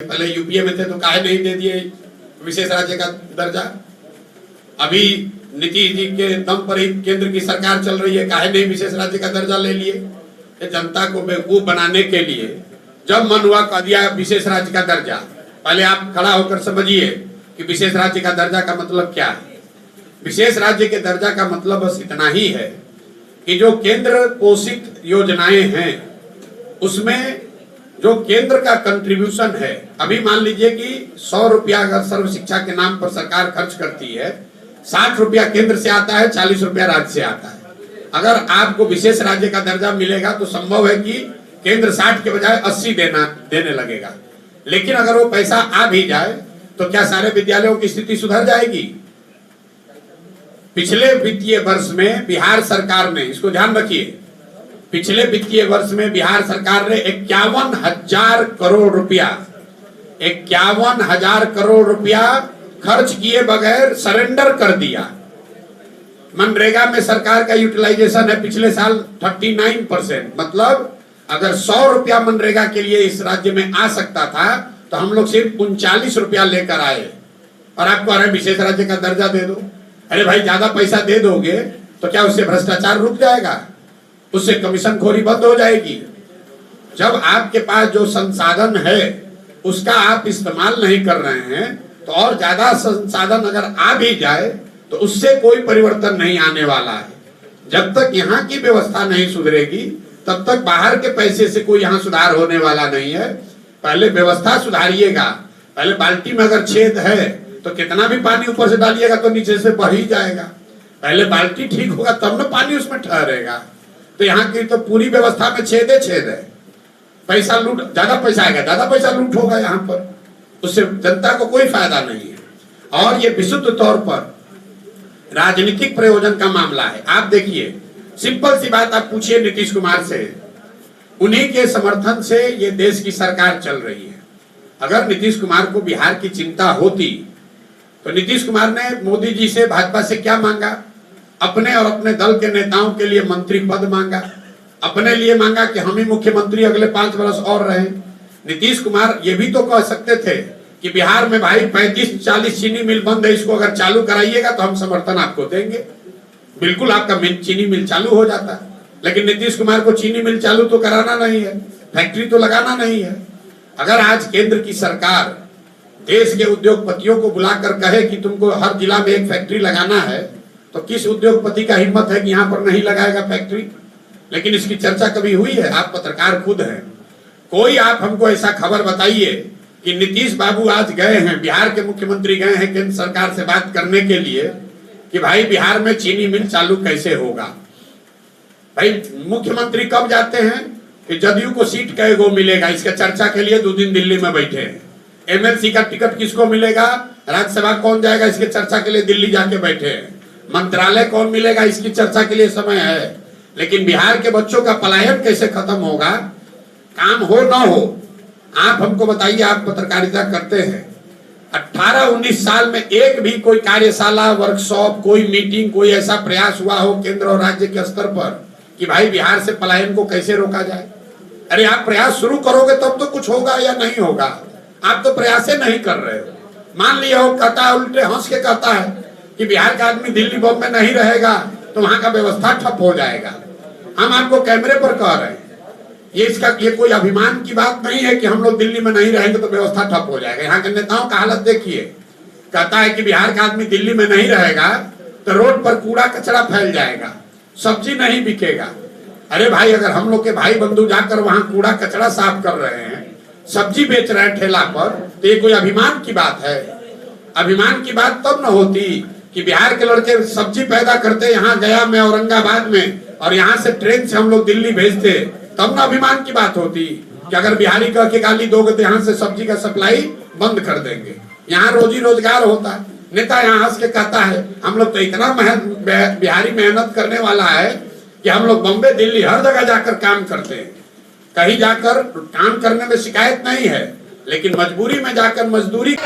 पहले यूपीए में थे तो काहे नहीं दे दिए विशेष राज्य का दर्जा। अभी नीतीश जी के दम पर ही केंद्र की सरकार चल रही है, काहे नहीं विशेष राज्य का दर्जा ले लिए। जनता को बेवकूफ बनाने के लिए जब मन हुआ कह दिया विशेष राज्य का दर्जा। पहले आप खड़ा होकर समझिए कि विशेष राज्य का दर्जा का मतलब क्या है। विशेष राज्य के दर्जा का मतलब बस इतना ही है कि जो केंद्र पोषित योजनाएं हैं उसमें जो केंद्र का कंट्रीब्यूशन है, अभी मान लीजिए कि 100 रुपया अगर सर्व शिक्षा के नाम पर सरकार खर्च करती है, 60 रुपया केंद्र से आता है, 40 रुपया राज्य से आता है। अगर आपको विशेष राज्य का दर्जा मिलेगा तो संभव है कि केंद्र 60 के बजाय 80 देने लगेगा। लेकिन अगर वो पैसा आ भी जाए तो क्या सारे विद्यालयों की स्थिति सुधर जाएगी? पिछले वित्तीय वर्ष में बिहार सरकार ने, इसको ध्यान रखिए, पिछले वित्तीय वर्ष में बिहार सरकार ने 51,000 करोड़ रुपया 51,000 करोड़ रुपया खर्च किए बगैर सरेंडर कर दिया। मनरेगा में सरकार का यूटिलाइजेशन है पिछले साल 39%। मतलब अगर 100 रुपया मनरेगा के लिए इस राज्य में आ सकता था तो हम लोग सिर्फ 39 रुपया लेकर आए और आपको अरे विशेष राज्य का दर्जा दे दो। अरे भाई, ज्यादा पैसा दे दोगे तो क्या उससे भ्रष्टाचार रुक जाएगा? उससे कमीशन खोरी बंद हो जाएगी? जब आपके पास जो संसाधन है उसका आप इस्तेमाल नहीं कर रहे हैं तो और ज्यादा संसाधन अगर आ भी जाए तो उससे कोई परिवर्तन नहीं आने वाला है। जब तक यहाँ की व्यवस्था नहीं सुधरेगी तब तक बाहर के पैसे से कोई यहाँ सुधार होने वाला नहीं है। पहले व्यवस्था सुधारिएगा। पहले बाल्टी में अगर छेद है तो कितना भी पानी ऊपर से डालिएगा तो नीचे से बह ही जाएगा। पहले बाल्टी ठीक होगा तब न पानी उसमें ठहरेगा। तो यहाँ की तो पूरी व्यवस्था में छेद है। पैसा लूट, ज्यादा पैसा आएगा, ज्यादा पैसा लूट होगा यहाँ पर, उससे जनता को कोई फायदा नहीं है। और ये विशुद्ध तौर पर राजनीतिक प्रयोजन का मामला है। आप देखिए, सिंपल सी बात आप पूछिए नीतीश कुमार से, उन्हीं के समर्थन से ये देश की सरकार चल रही है। अगर नीतीश कुमार को बिहार की चिंता होती तो नीतीश कुमार ने मोदी जी से, भाजपा से क्या मांगा? अपने और अपने दल के नेताओं के लिए मंत्री पद मांगा, अपने लिए मांगा कि हम ही मुख्यमंत्री अगले 5 वर्ष और रहें। नीतीश कुमार ये भी तो कह सकते थे कि बिहार में भाई 35-40 चीनी मिल बंद है, इसको अगर चालू कराइएगा तो हम समर्थन आपको देंगे। बिल्कुल आपका चीनी मिल चालू हो जाता। लेकिन नीतीश कुमार को चीनी मिल चालू तो कराना नहीं है, फैक्ट्री तो लगाना नहीं है। अगर आज केंद्र की सरकार देश के उद्योगपतियों को बुलाकर कहे कि तुमको हर जिला में एक फैक्ट्री लगाना है तो किस उद्योगपति का हिम्मत है कि यहाँ पर नहीं लगाएगा फैक्ट्री? लेकिन इसकी चर्चा कभी हुई है? आप पत्रकार खुद हैं, कोई आप हमको ऐसा खबर बताइए कि नीतीश बाबू आज गए हैं, बिहार के मुख्यमंत्री गए हैं केंद्र सरकार से बात करने के लिए कि भाई बिहार में चीनी मिल चालू कैसे होगा। भाई मुख्यमंत्री कब जाते हैं कि जदयू को सीट कई गो मिलेगा, इसका चर्चा के लिए 2 दिन दिल्ली में बैठे हैं। एमएलसी का टिकट किसको मिलेगा, राज्यसभा कौन जाएगा, इसके चर्चा के लिए दिल्ली जाके बैठे हैं। मंत्रालय कौन मिलेगा, इसकी चर्चा के लिए समय है। लेकिन बिहार के बच्चों का पलायन कैसे खत्म होगा, काम हो ना हो, आप हमको बताइए। आप पत्रकारिता करते हैं, 18-19 साल में एक भी कोई कार्यशाला, वर्कशॉप, कोई मीटिंग, कोई ऐसा प्रयास हुआ हो केंद्र और राज्य के स्तर पर कि भाई बिहार से पलायन को कैसे रोका जाए? अरे आप प्रयास शुरू करोगे तब तो कुछ होगा या नहीं होगा। आप तो प्रयास नहीं कर रहे हो। मान लिया हो, कहता है, उल्टे हंस के कहता है कि बिहार का आदमी दिल्ली बॉम्बे नहीं रहेगा तो वहां का व्यवस्था ठप हो जाएगा। हम आपको कैमरे पर कह रहे हैं, ये कोई अभिमान की बात नहीं है कि हम लोग दिल्ली में नहीं रहेंगे तो व्यवस्था ठप हो जाएगा। यहाँ के नेताओं का हालत देखिए, कहता है कि बिहार का आदमी दिल्ली में नहीं रहेगा तो रोड पर कूड़ा कचरा फैल जाएगा, सब्जी नहीं बिकेगा। अरे भाई, अगर हम लोग के भाई बंधु जाकर वहां कूड़ा कचरा साफ कर रहे हैं, सब्जी बेच रहे हैं ठेला पर, तो ये कोई अभिमान की बात है? अभिमान की बात तब न होती कि बिहार के लड़के सब्जी पैदा करते यहाँ गया में, औरंगाबाद में, और यहाँ से ट्रेन से हम लोग दिल्ली भेजते, तब ना अभिमान की बात होती कि अगर बिहारी कह के गाली दोगे तो यहाँ से सब्जी का सप्लाई बंद कर देंगे। यहाँ रोजी रोजगार होता है। नेता यहाँ हंस के कहता है हम लोग तो इतना बिहारी मेहनत करने वाला है कि हम लोग बम्बे, दिल्ली, हर जगह जाकर काम करते हैं। कहीं जाकर काम करने में शिकायत नहीं है, लेकिन मजबूरी में जाकर मजदूरी